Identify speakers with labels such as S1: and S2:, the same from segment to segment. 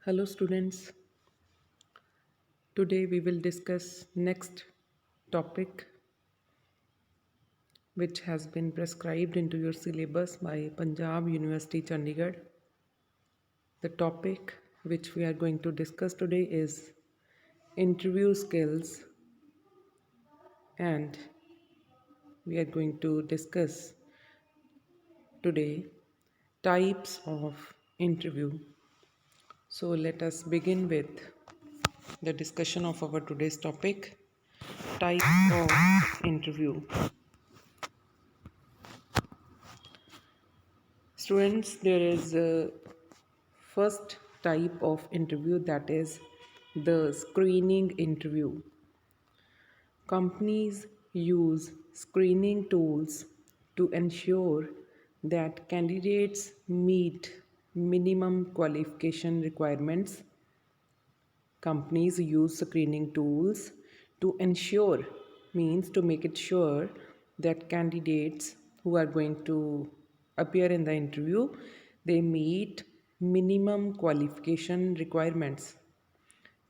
S1: Hello students, today we will discuss next topic which has been prescribed into your syllabus by Punjab University Chandigarh. The topic which we are going to discuss today is interview skills, and we are going to discuss today types of interview. So let us begin with the discussion of our today's topic, types of interview. Students, there is a first type of interview, that is the screening interview. Companies use screening tools to ensure that candidates meet minimum qualification requirements. Companies use screening tools to ensure, means to make it sure that candidates who are going to appear in the interview, they meet minimum qualification requirements.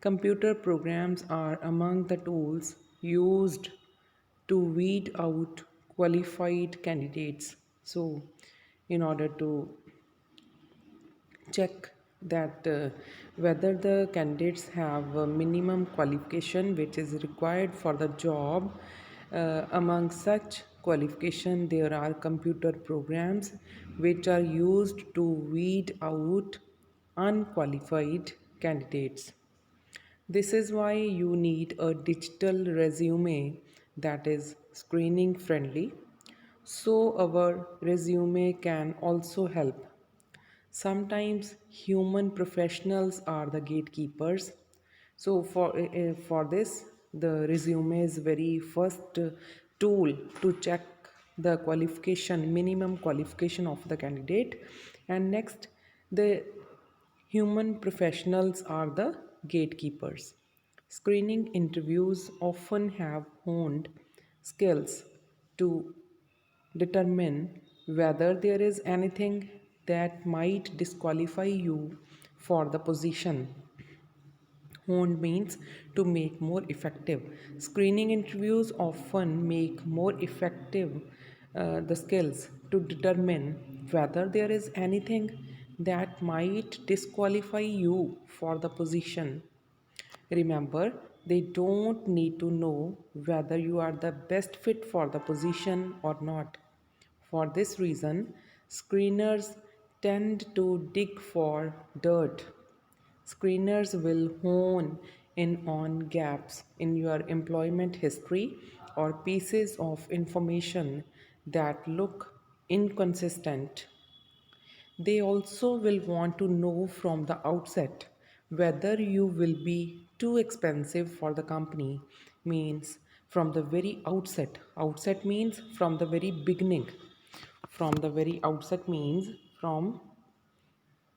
S1: Computer programs are among the tools used to weed out qualified candidates. So in order to check that whether the candidates have a minimum qualification which is required for the job. Among such qualification, there are computer programs which are used to weed out unqualified candidates. This is why you need a digital resume that is screening friendly, so our resume can also help. Sometimes human professionals are the gatekeepers. So for this, the resume is very first tool to check the qualification, minimum qualification of the candidate. And next, the human professionals are the gatekeepers. Screening interviews often have honed skills to determine whether there is anything that might disqualify you for the position. Honed means to make more effective. Screening interviews often make more effective the skills to determine whether there is anything that might disqualify you for the position. Remember, they don't need to know whether you are the best fit for the position or not. For this reason, screeners tend to dig for dirt. Screeners will hone in on gaps in your employment history or pieces of information that look inconsistent. They also will want to know from the outset whether you will be too expensive for the company. Means from the very outset. Outset means from the very beginning. From the very outset means from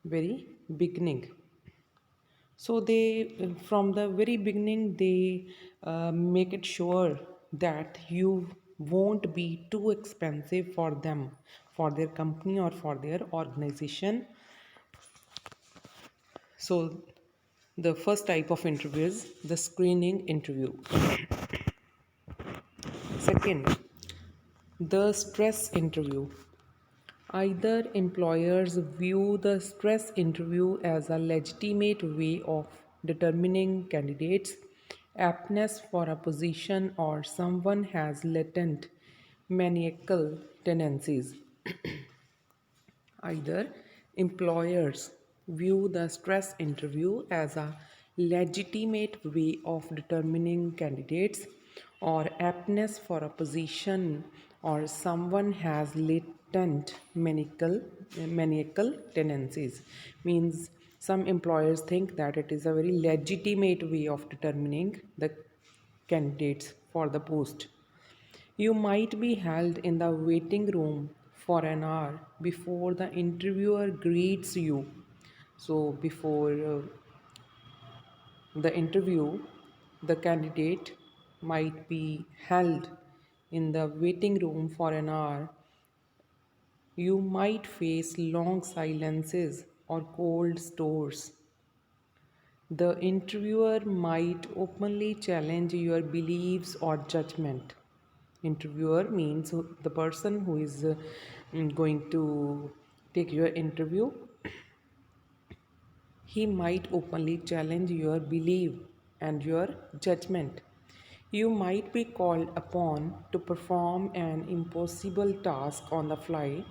S1: very beginning. So they, from the very beginning, they make it sure that you won't be too expensive for them, for their company or for their organization. So the first type of interview is the screening interview. Second, the stress interview. Either employers view the stress interview as a legitimate way of determining candidates' aptness for a position, or someone has latent maniacal tendencies. Either employers view the stress interview as a legitimate way of determining candidates or aptness for a position, or someone has latent maniacal tendencies. Means some employers think that it is a very legitimate way of determining the candidates for the post. You might be held in the waiting room for an hour before the interviewer greets you. So, before the interview, the candidate might be held in the waiting room for an hour. You might face long silences or cold stores. The interviewer might openly challenge your beliefs or judgment. Interviewer means the person who is going to take your interview. He might openly challenge your belief and your judgment. You might be called upon to perform an impossible task on the fly,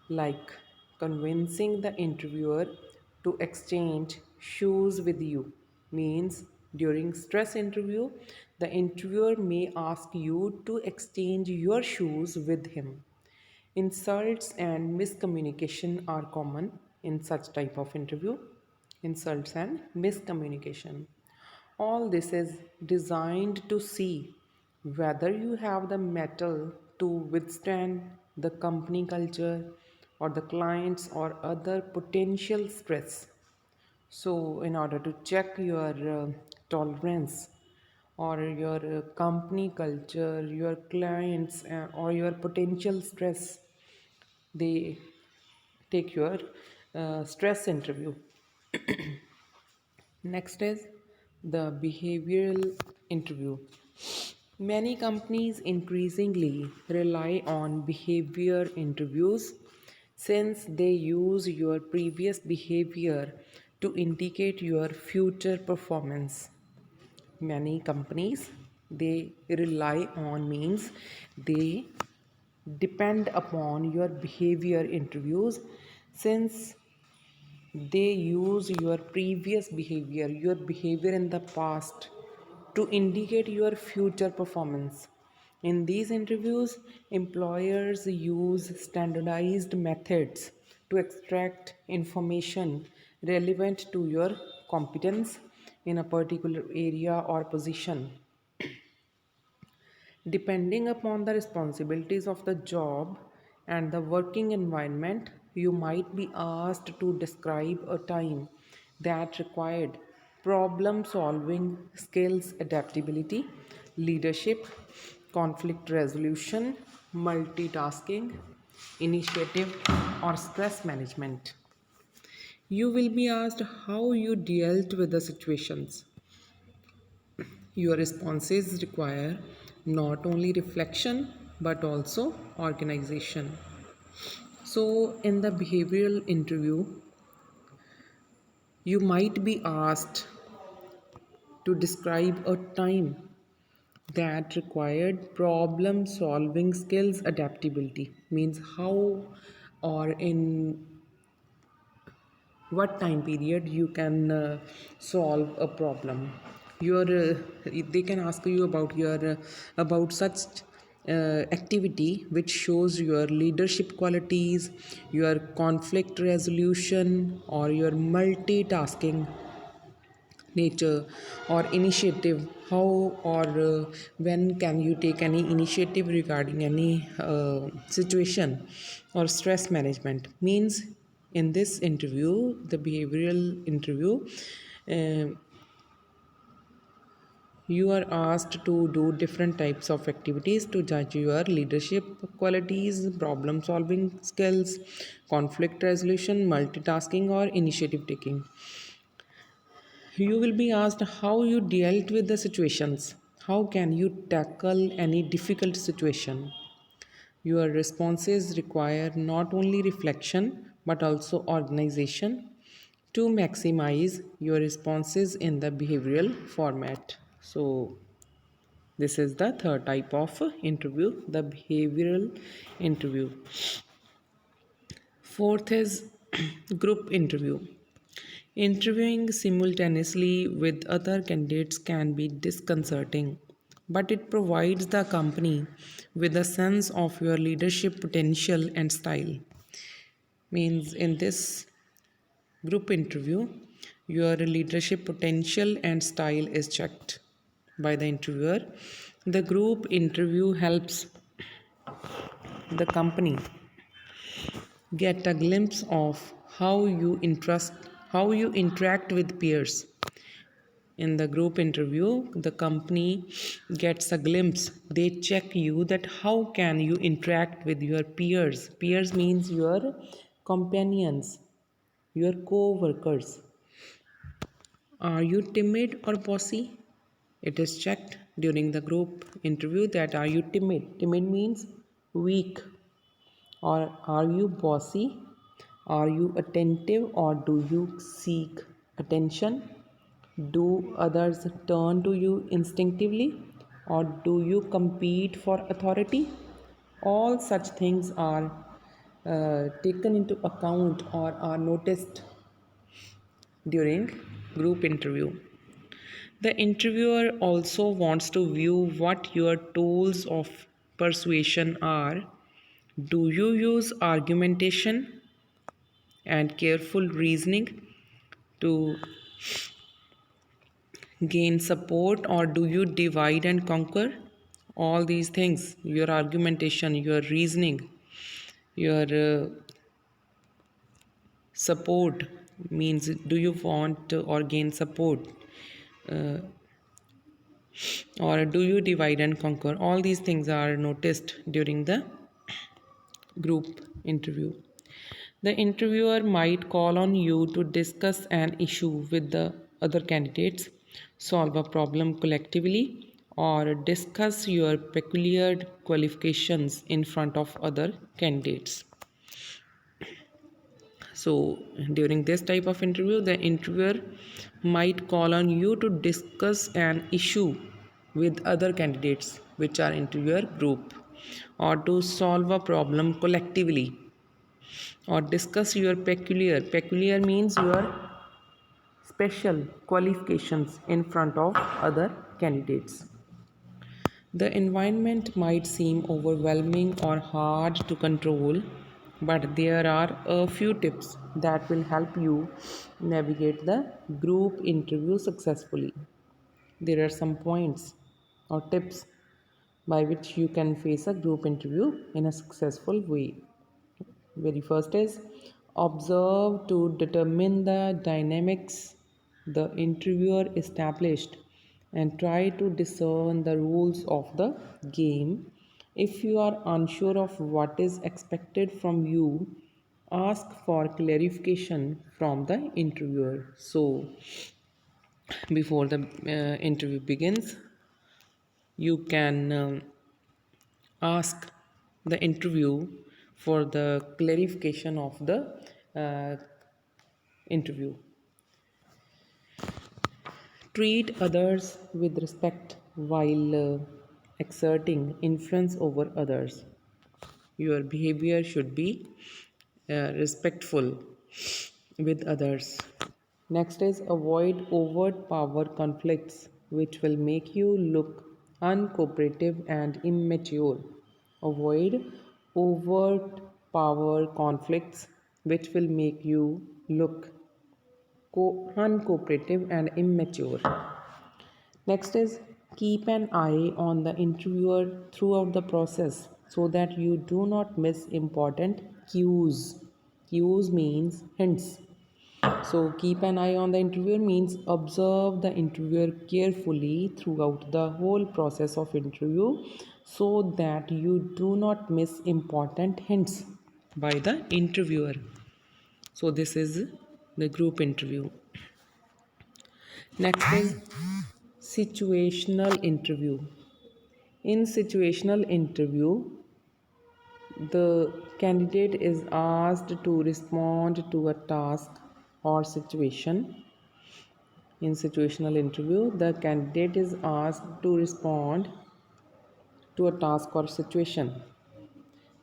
S1: like convincing the interviewer to exchange shoes with you. Means during stress interview, the interviewer may ask you to exchange your shoes with him. Insults and miscommunication are common in such type of interview. Insults and miscommunication. All this is designed to see whether you have the mettle to withstand the company culture or the clients or other potential stress. So, in order to check your tolerance or your company culture, your clients, or your potential stress, they take your stress interview. Next is the behavioral interview. Many companies increasingly rely on behavior interviews since they use your previous behavior to indicate your future performance. Many companies they rely on means they depend upon your behavior interviews since they use your previous behavior, your behavior in the past, to indicate your future performance. In these interviews, employers use standardized methods to extract information relevant to your competence in a particular area or position. Depending upon the responsibilities of the job and the working environment, you might be asked to describe a time that required problem solving skills, adaptability, leadership, conflict resolution, multitasking, initiative, or stress management. You will be asked how you dealt with the situations. Your responses require not only reflection but also organization. So, in the behavioral interview, you might be asked to describe a time that required problem solving skills, adaptability. Means how or in what time period you can solve a problem. Your they can ask you about your about such activity which shows your leadership qualities, your conflict resolution, or your multitasking nature or initiative. How or when can you take any initiative regarding any situation, or stress management. Means in this interview, the behavioral interview, uh, you are asked to do different types of activities to judge your leadership qualities, problem solving skills, conflict resolution, multitasking, or initiative taking. You will be asked how you dealt with the situations. How can you tackle any difficult situation? Your responses require not only reflection but also organization to maximize your responses in the behavioral format. So, this is the third type of interview, the behavioral interview. Fourth is group interview. Interviewing simultaneously with other candidates can be disconcerting, but it provides the company with a sense of your leadership potential and style. Means in this group interview, your leadership potential and style is checked by the interviewer. The group interview helps the company get a glimpse of how you interact with peers. In the group interview, the company gets a glimpse, they check you that how can you interact with your peers. Peers means your companions, your co-workers, Are you timid or bossy? It is checked during the group interview that are you timid? Timid means weak. Or are you bossy? Are you attentive or do you seek attention? Do others turn to you instinctively or do you compete for authority? All such things are taken into account or are noticed during group interview. The interviewer also wants to view what your tools of persuasion are. Do you use argumentation and careful reasoning to gain support, or do you divide and conquer? All these things, your argumentation, your reasoning, your support means do you want or gain support, or do you divide and conquer? All these things are noticed during the group interview. The interviewer might call on you to discuss an issue with the other candidates, solve a problem collectively, or discuss your peculiar qualifications in front of other candidates. So, during this type of interview, the interviewer might call on you to discuss an issue with other candidates, which are into your group, or to solve a problem collectively, or discuss your peculiar means your special qualifications in front of other candidates. The environment might seem overwhelming or hard to control, but there are a few tips that will help you navigate the group interview successfully. There are some points or tips by which you can face a group interview in a successful way. Very first is observe to determine the dynamics the interviewer established and try to discern the rules of the game. If you are unsure of what is expected from you, ask for clarification from the interviewer. So, before the interview begins, you can ask the interview for the clarification of the uh, interview. Treat others with respect while exerting influence over others. Your behavior should be respectful with others. Next is avoid overt power conflicts, which will make you look uncooperative and immature. Avoid overt power conflicts, which will make you look uncooperative and immature. Next is keep an eye on the interviewer throughout the process so that you do not miss important cues. Cues means hints. So keep an eye on the interviewer means observe the interviewer carefully throughout the whole process of interview so that you do not miss important hints by the interviewer. So this is the group interview. Next is situational interview. In situational interview, the candidate is asked to respond to a task or situation. In situational interview, the candidate is asked to respond to a task or situation.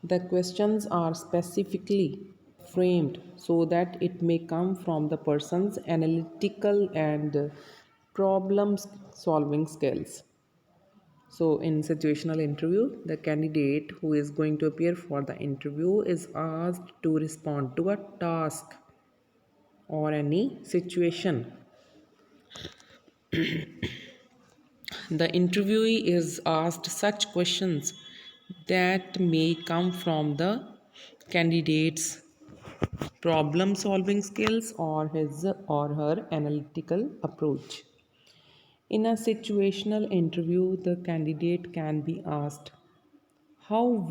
S1: The questions are specifically framed so that it may come from the person's analytical and problem solving skills. So, in situational interview, the candidate who is going to appear for the interview is asked to respond to a task or any situation. The interviewee is asked such questions that may come from the candidate's problem solving skills or his or her analytical approach. In a situational interview, the candidate can be asked how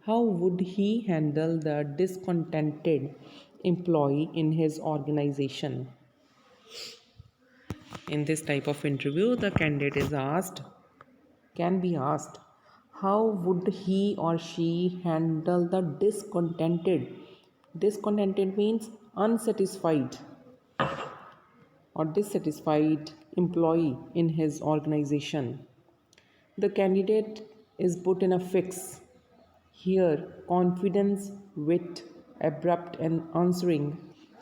S1: how would he handle the discontented employee in his organization? In this type of interview, the candidate is asked, can be asked, how would he or she handle the discontented? Discontented means unsatisfied or dissatisfied employee in his organization. The candidate is put in a fix. Here, confidence, wit, abrupt, and answering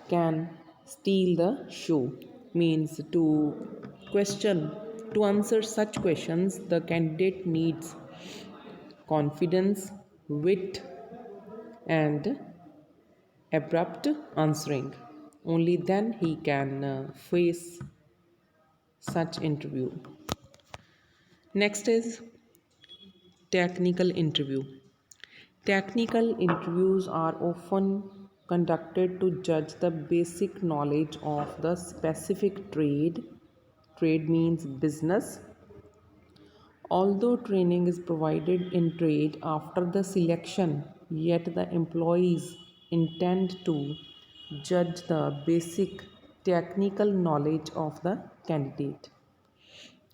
S1: can steal the show. Means question, to answer such questions, the candidate needs confidence, wit, and abrupt answering. Only then he can face such interview. Next is technical interview. Technical interviews are often conducted to judge the basic knowledge of the specific trade. Trade means business. Although training is provided in trade after the selection, yet the employees intend to judge the basic technical knowledge of the candidate.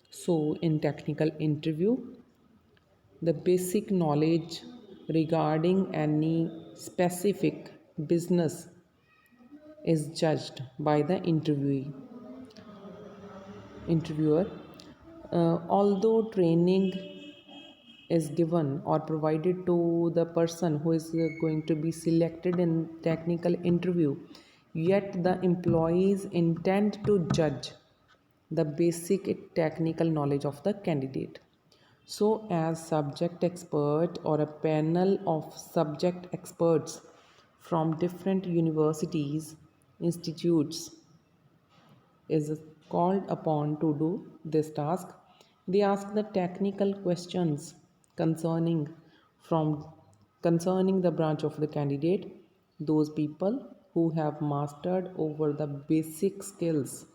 S1: So, in technical interview, the basic knowledge regarding any specific business is judged by the interviewer. Although training is given or provided to the person who is going to be selected in technical interview, yet the employees intend to judge the basic technical knowledge of the candidate. So, as subject expert or a panel of subject experts from different universities, institutes is called upon to do this task. They ask the technical questions concerning from concerning the branch of the candidate. Those people who have mastered over the basic skills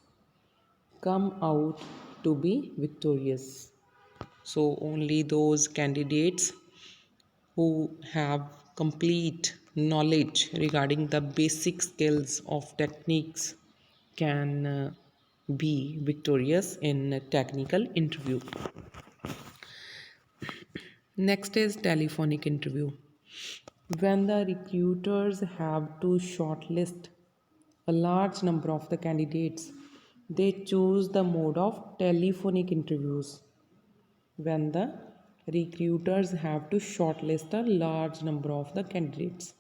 S1: come out to be victorious. So, only those candidates who have complete knowledge regarding the basic skills of techniques can be victorious in a technical interview. Next is telephonic interview. When the recruiters have to shortlist a large number of the candidates, they choose the mode of telephonic interviews. When the recruiters have to shortlist a large number of the candidates,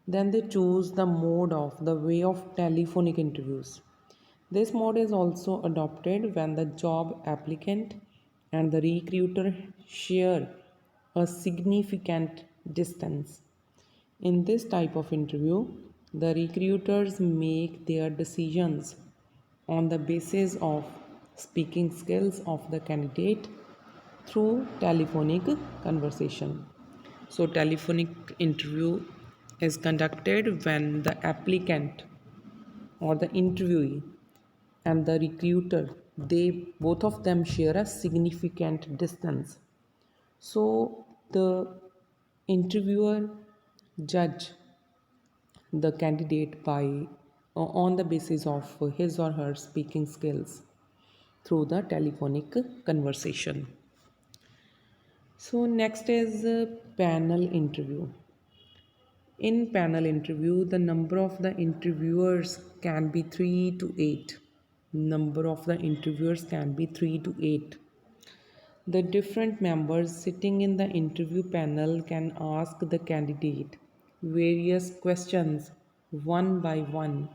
S1: then they choose the mode of the way of telephonic interviews. This mode is also adopted when the job applicant and the recruiter share a significant distance. In this type of interview, the recruiters make their decisions on the basis of speaking skills of the candidate through telephonic conversation. So, telephonic interview is conducted when the applicant or the interviewee and the recruiter, they both of them share a significant distance. So, the interviewer judge the candidate by on the basis of his or her speaking skills through the telephonic conversation. So next is panel interview. In panel interview, the number of the interviewers can be 3 to 8. Number of the interviewers can be 3 to 8. The different members sitting in the interview panel can ask the candidate various questions one by one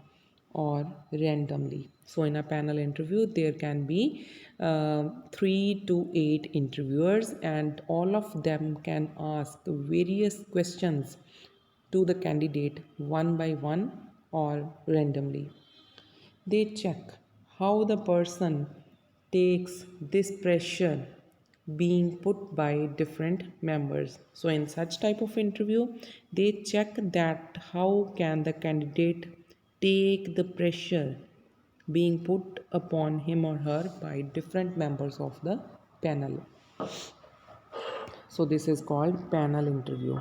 S1: or randomly. So, in a panel interview, there can be 3 to 8 interviewers, and all of them can ask various questions to the candidate one by one or randomly. They check how the person takes this pressure being put by different members. So in such type of interview, they check that how can the candidate take the pressure being put upon him or her by different members of the panel. So this is called panel interview.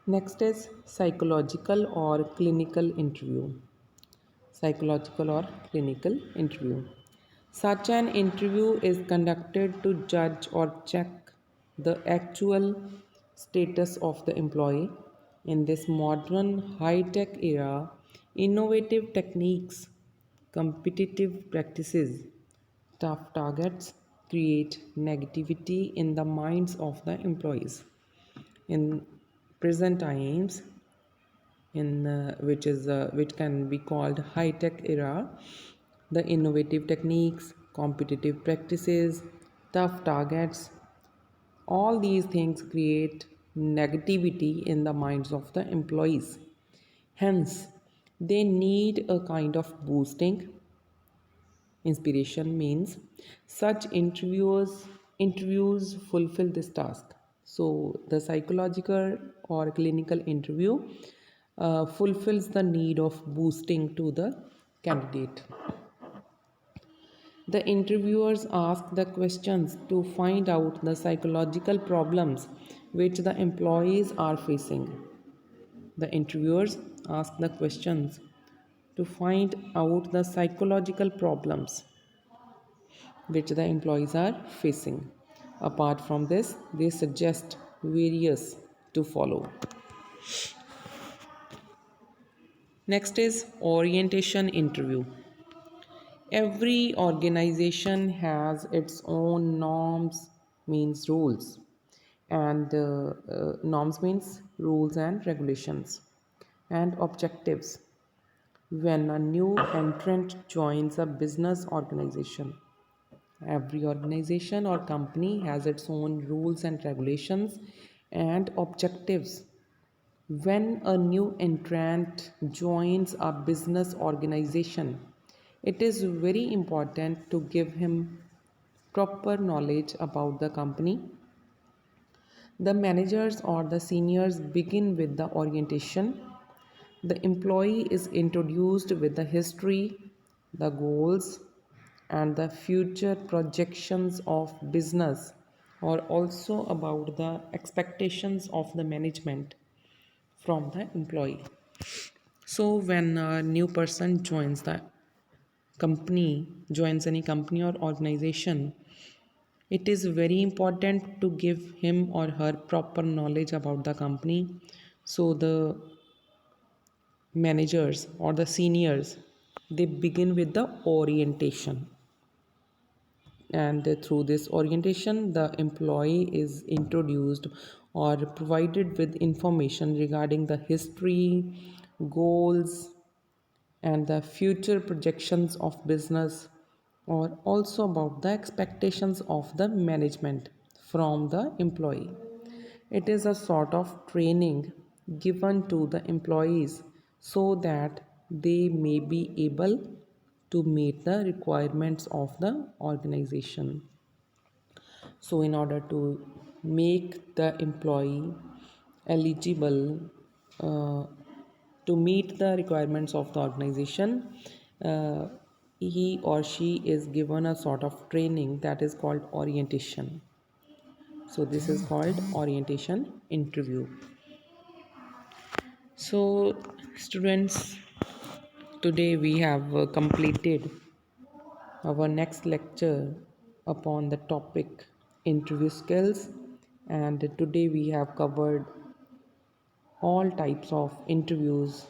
S1: Next is psychological or clinical interview. Psychological or clinical interview. Such an interview is conducted to judge or check the actual status of the employee. In this modern high tech era, innovative techniques, competitive practices, tough targets create negativity in the minds of the employees. In present times, in which can be called high tech era, the innovative techniques, competitive practices, tough targets, all these things create negativity in the minds of the employees. Hence, they need a kind of boosting. Inspiration means such interviews fulfill this task. So the psychological or clinical interview fulfills the need of boosting to the candidate. The interviewers ask the questions to find out the psychological problems which the employees are facing. The interviewers ask the questions to find out the psychological problems which the employees are facing. Apart from this, they suggest various to follow. Next is orientation interview. Every organization has its own norms, means rules, and norms means rules and regulations, and objectives. When a new entrant joins a business organization, every organization or company has its own rules and regulations and objectives. When a new entrant joins a business organization, it is very important to give him proper knowledge about the company. The managers or the seniors begin with the orientation. The employee is introduced with the history, the goals, and the future projections of business, or also about the expectations of the management from the employee. So when a new person joins any company or organization, it is very important to give him or her proper knowledge about the company. So the managers or the seniors, they begin with the orientation, and through this orientation the employee is introduced or provided with information regarding the history, goals, and the future projections of business, or also about the expectations of the management from the employee. It is a sort of training given to the employees so that they may be able to meet the requirements of the organization. So, in order to make the employee eligible uh, to meet the requirements of the organization, uh, he or she is given a sort of training that is called orientation. So, this is called orientation interview. So, students, today we have completed our next lecture upon the topic interview skills, and today we have covered all types of interviews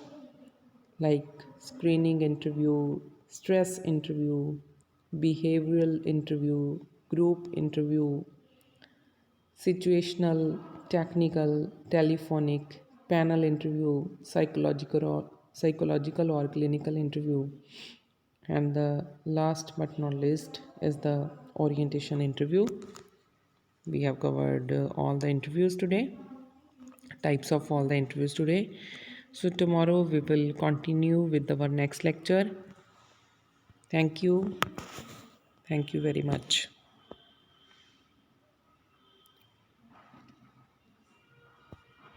S1: like screening interview, stress interview, behavioral interview, group interview, situational, technical, telephonic, panel interview, psychological or clinical interview, and the last but not least is the orientation interview. We have covered all the interviews today, types of all the interviews today. So tomorrow we will continue with our next lecture. Thank you. Thank you very much.